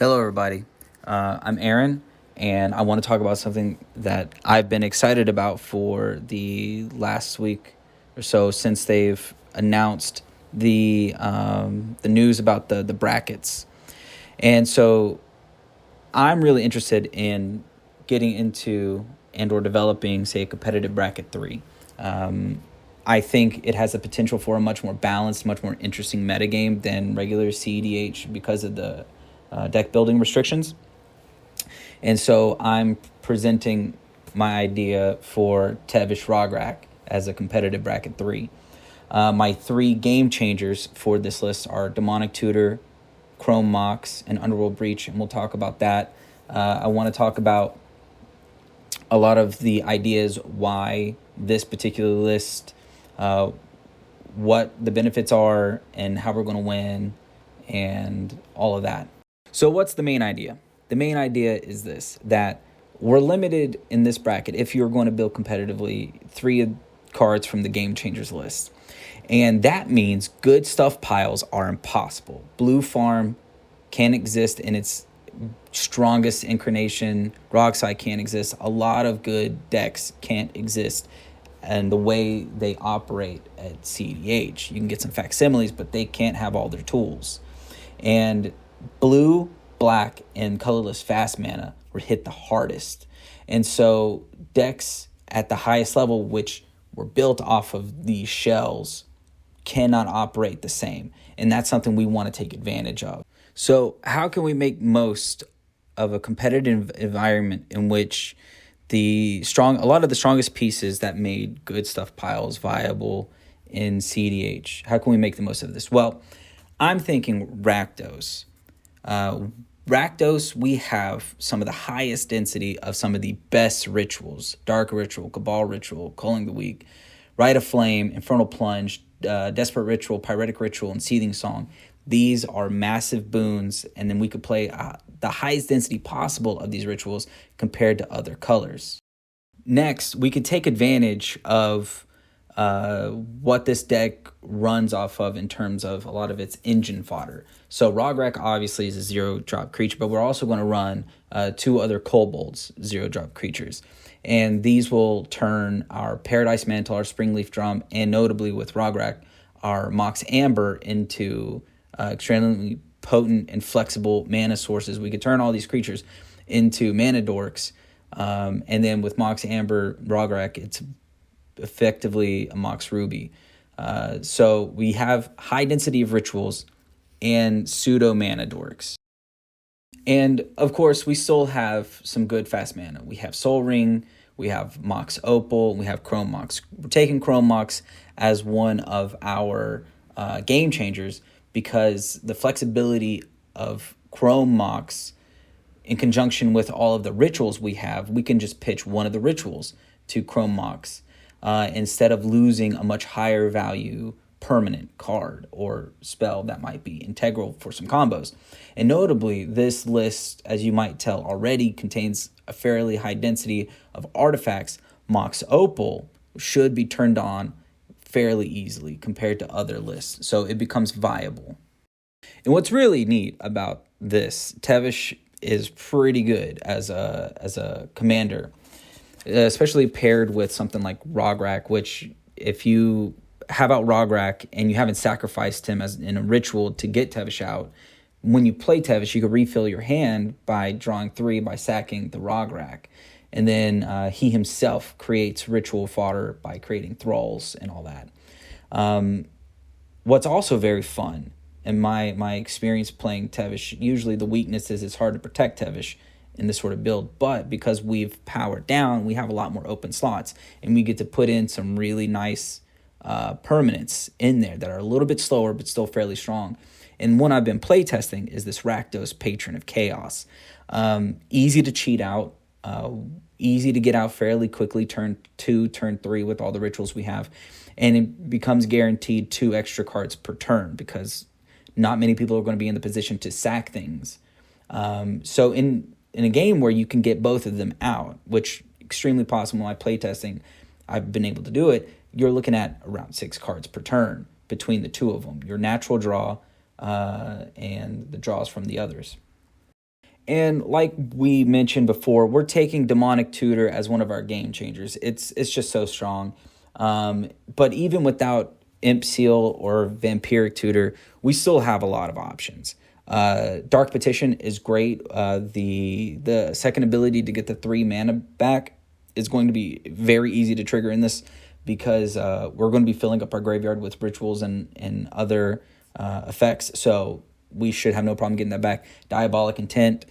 Hello, everybody. I'm Aaron, and I want to talk about something that I've been excited about for the last week or so since they've announced the news about the brackets. And so I'm really interested in getting into and or developing, say, a competitive bracket 3. I think it has the potential for a much more balanced, much more interesting metagame than regular cEDH because of the deck building restrictions. And so I'm presenting my idea for Tevesh Rograkh as a competitive bracket 3. My 3 game changers for this list are Demonic Tutor, Chrome Mox, and Underworld Breach, and we'll talk about that. I want to talk about a lot of the ideas why this particular list, what the benefits are, and how we're going to win, and all of that. So what's the main idea? The main idea is this, that we're limited in this bracket, if you're going to build competitively, 3 cards from the Game Changers list. And that means good stuff piles are impossible. Blue Farm can't exist in its strongest incarnation. Roxai can't exist. A lot of good decks can't exist. And the way they operate at cEDH, you can get some facsimiles, but they can't have all their tools. And blue, black, and colorless fast mana were hit the hardest. And so decks at the highest level, which were built off of these shells, cannot operate the same. And that's something we want to take advantage of. So how can we make most of a competitive environment in which a lot of the strongest pieces that made good stuff piles viable in cEDH, how can we make the most of this? Well, I'm thinking Rakdos. Rakdos, we have some of the highest density of some of the best rituals: Dark Ritual, Cabal Ritual, Culling the Weak, Rite of Flame, Infernal Plunge, Desperate Ritual, Pyretic Ritual, and Seething Song. These are massive boons, and then we could play the highest density possible of these rituals compared to other colors. Next, we could take advantage of what this deck runs off of in terms of a lot of its engine fodder. So Rograkh obviously is a 0-drop creature, but we're also going to run 2 other Kobolds 0-drop creatures. And these will turn our Paradise Mantle, our Springleaf Drum, and notably with Rograkh, our Mox Amber into extremely potent and flexible mana sources. We could turn all these creatures into mana dorks. And then with Mox Amber, Rograkh, it's effectively a Mox Ruby. So we have high density of rituals and pseudo mana dorks. And of course, we still have some good fast mana. We have Soul Ring, we have Mox Opal, we have Chrome Mox. We're taking Chrome Mox as one of our game changers because the flexibility of Chrome Mox in conjunction with all of the rituals we have, we can just pitch one of the rituals to Chrome Mox instead of losing a much higher value permanent card or spell that might be integral for some combos. And notably, this list, as you might tell already, contains a fairly high density of artifacts. Mox Opal should be turned on fairly easily compared to other lists, so it becomes viable. And what's really neat about this, Tevesh is pretty good as a commander, especially paired with something like Rograkh, which if you have out Rograkh and you haven't sacrificed him as in a ritual to get Tevesh out, when you play Tevesh, you can refill your hand by drawing 3 by sacking the Rograkh. And then he himself creates ritual fodder by creating thralls and all that. What's also very fun, in my experience playing Tevesh, usually the weakness is it's hard to protect Tevesh in this sort of build, but because we've powered down, we have a lot more open slots, and we get to put in some really nice permanents in there that are a little bit slower but still fairly strong. And one I've been playtesting is this Rakdos Patron of Chaos. Easy to cheat out, easy to get out fairly quickly, turn 2, turn 3 with all the rituals we have, and it becomes guaranteed 2 extra cards per turn because not many people are going to be in the position to sack things. So in a game where you can get both of them out, which extremely possible in my playtesting, I've been able to do it, you're looking at around 6 cards per turn between the 2 of them. Your natural draw and the draws from the others. And like we mentioned before, we're taking Demonic Tutor as one of our game changers. It's just so strong. But even without Imp Seal or Vampiric Tutor, we still have a lot of options. Dark Petition is great. The second ability to get the 3 mana back is going to be very easy to trigger in this, because we're going to be filling up our graveyard with rituals and other effects. So we should have no problem getting that back. Diabolic Intent.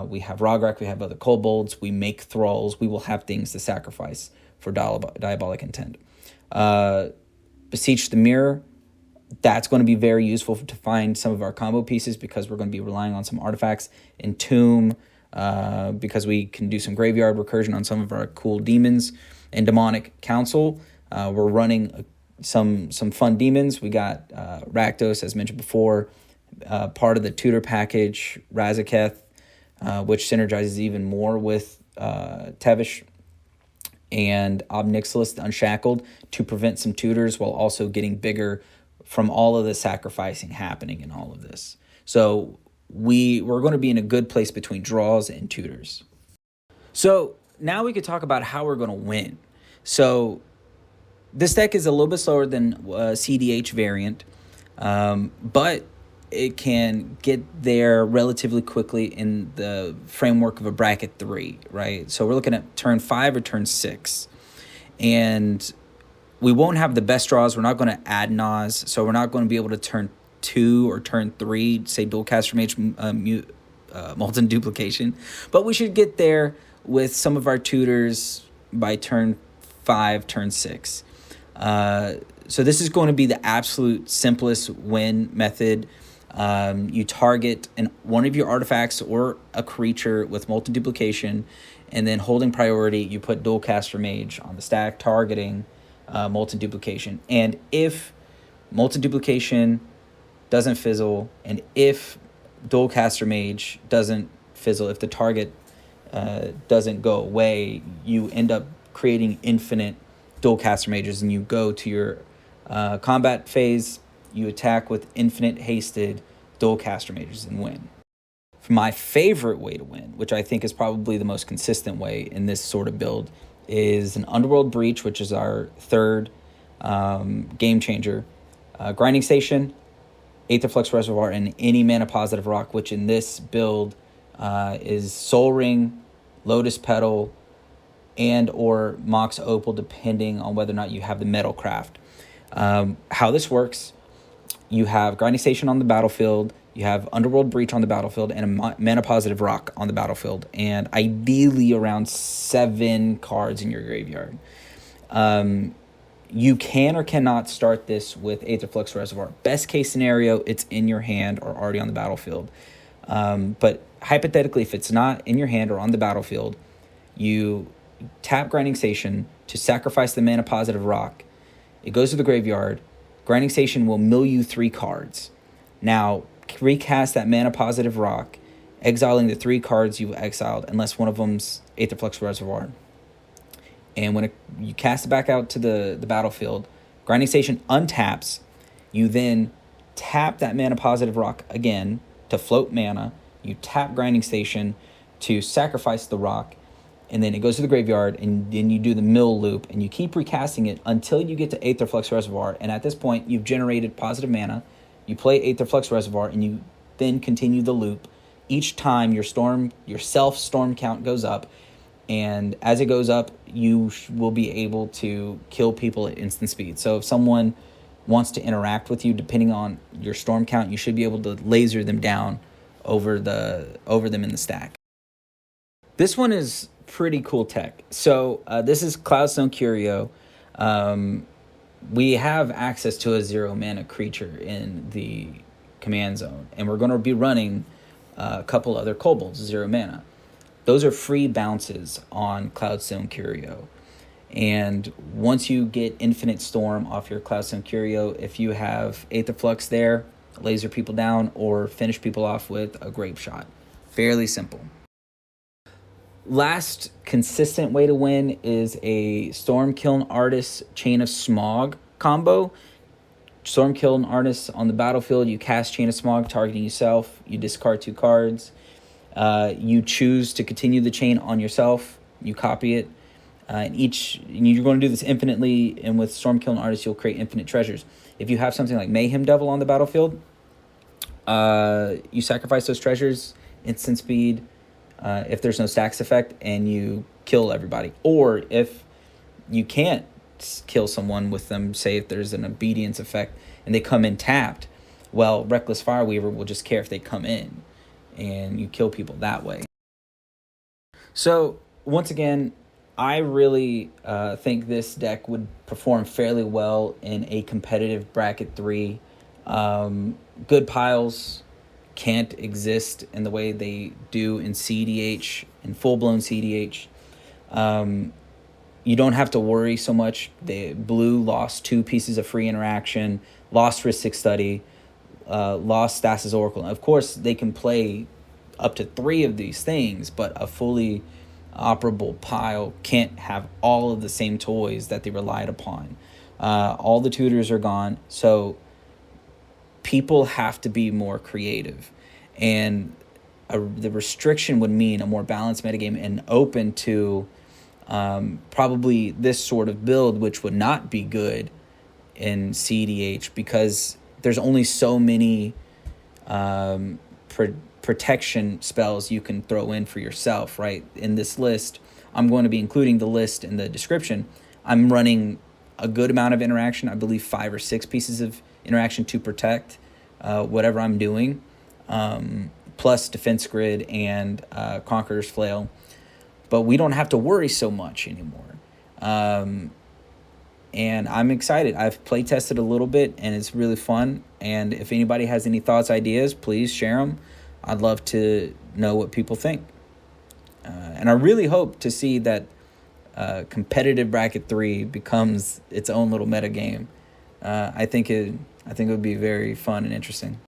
We have Rograkh. We have other kobolds. We make thralls. We will have things to sacrifice for Diabolic Intent. Beseech the Mirror. That's going to be very useful to find some of our combo pieces, because we're going to be relying on some artifacts. Entomb, because we can do some graveyard recursion on some of our cool demons. And Demonic Council, we're running some fun demons. We got Rakdos, as mentioned before, part of the tutor package, Razaketh, which synergizes even more with Tevesh, and Obnixilis, the Unshackled, to prevent some tutors while also getting bigger from all of the sacrificing happening in all of this. So we're going to be in a good place between draws and tutors. So now we could talk about how we're going to win. So this deck is a little bit slower than cEDH variant, but it can get there relatively quickly in the framework of a bracket 3, right? So we're looking at turn 5 or turn 6. And we won't have the best draws. We're not going to add Nas, so we're not going to be able to turn 2 or turn 3, say Dualcaster Mage, Molten Duplication. But we should get there with some of our tutors by turn 5, turn 6. So this is going to be the absolute simplest win method. You target one of your artifacts or a creature with Molten Duplication, and then holding priority, you put Dualcaster Mage on the stack, targeting Molten Duplication. And if Molten Duplication doesn't fizzle, and if Dualcaster Mage doesn't fizzle, if the target doesn't go away, you end up creating infinite Dualcaster Mages, and you go to your combat phase, you attack with infinite hasted Dualcaster Mages and win. My favorite way to win, which I think is probably the most consistent way in this sort of build, is an Underworld Breach, which is our third game changer. Grinding Station, Aetherflux Reservoir, and any mana positive rock, which in this build is Soul Ring, Lotus Petal, and or Mox Opal, depending on whether or not you have the Metal Craft. How this works, you have Grinding Station on the battlefield, you have Underworld Breach on the battlefield, and a mana positive rock on the battlefield, and ideally around 7 cards in your graveyard. You can or cannot start this with Aetherflux Reservoir. Best case scenario, it's in your hand or already on the battlefield. But hypothetically, if it's not in your hand or on the battlefield, you tap Grinding Station to sacrifice the mana positive rock. It goes to the graveyard. Grinding Station will mill you 3 cards. Now, recast that mana positive rock, exiling the 3 cards you've exiled, unless one of them's Aetherflux Reservoir. And when you cast it back out to the battlefield, Grinding Station untaps. You then tap that mana positive rock again to float mana. You tap Grinding Station to sacrifice the rock, and then it goes to the graveyard, and then you do the mill loop, and you keep recasting it until you get to Aetherflux Reservoir. And at this point, you've generated positive mana. You play Aetherflux Reservoir, and you then continue the loop. Each time your self-storm count goes up, and as it goes up, you will be able to kill people at instant speed. So if someone wants to interact with you, depending on your storm count, you should be able to laser them down over them in the stack. This one is pretty cool tech. So this is Cloudstone Curio. We have access to a 0 mana creature in the command zone, and we're going to be running a couple other kobolds, 0 mana. Those are free bounces on Cloudstone Curio. And once you get Infinite Storm off your Cloudstone Curio, if you have Aetherflux there, laser people down, or finish people off with a Grape Shot. Fairly simple. Last consistent way to win is a Stormkiln Artist Chain of Smog combo. Stormkiln Artist on the battlefield, you cast Chain of Smog targeting yourself, you discard 2 cards. You choose to continue the chain on yourself. You copy it. And you're going to do this infinitely, and with Stormkill and Artist, you'll create infinite treasures. If you have something like Mayhem Devil on the battlefield, you sacrifice those treasures, instant speed, if there's no stacks effect, and you kill everybody. Or if you can't kill someone with them, say if there's an obedience effect and they come in tapped, well, Reckless Fireweaver will just care if they come in, and you kill people that way. So once again, I really think this deck would perform fairly well in a competitive bracket 3. Good piles can't exist in the way they do in cEDH, in full-blown cEDH. You don't have to worry so much. Blue lost 2 pieces of free interaction, lost Rhystic Study, lost Stasis Oracle. And of course, they can play up to 3 of these things, but a fully operable pile can't have all of the same toys that they relied upon. All the tutors are gone, so people have to be more creative, and the restriction would mean a more balanced metagame and open to probably this sort of build, which would not be good in cEDH because there's only so many protection spells you can throw in for yourself, right? In this list, I'm going to be including the list in the description. I'm running a good amount of interaction, I believe 5 or 6 pieces of interaction to protect whatever I'm doing, plus Defense Grid and Conqueror's Flail. But we don't have to worry so much anymore. And I'm excited. I've play tested a little bit, and it's really fun. And if anybody has any thoughts, ideas, please share them. I'd love to know what people think. And I really hope to see that competitive bracket 3 becomes its own little meta game. I think it would be very fun and interesting.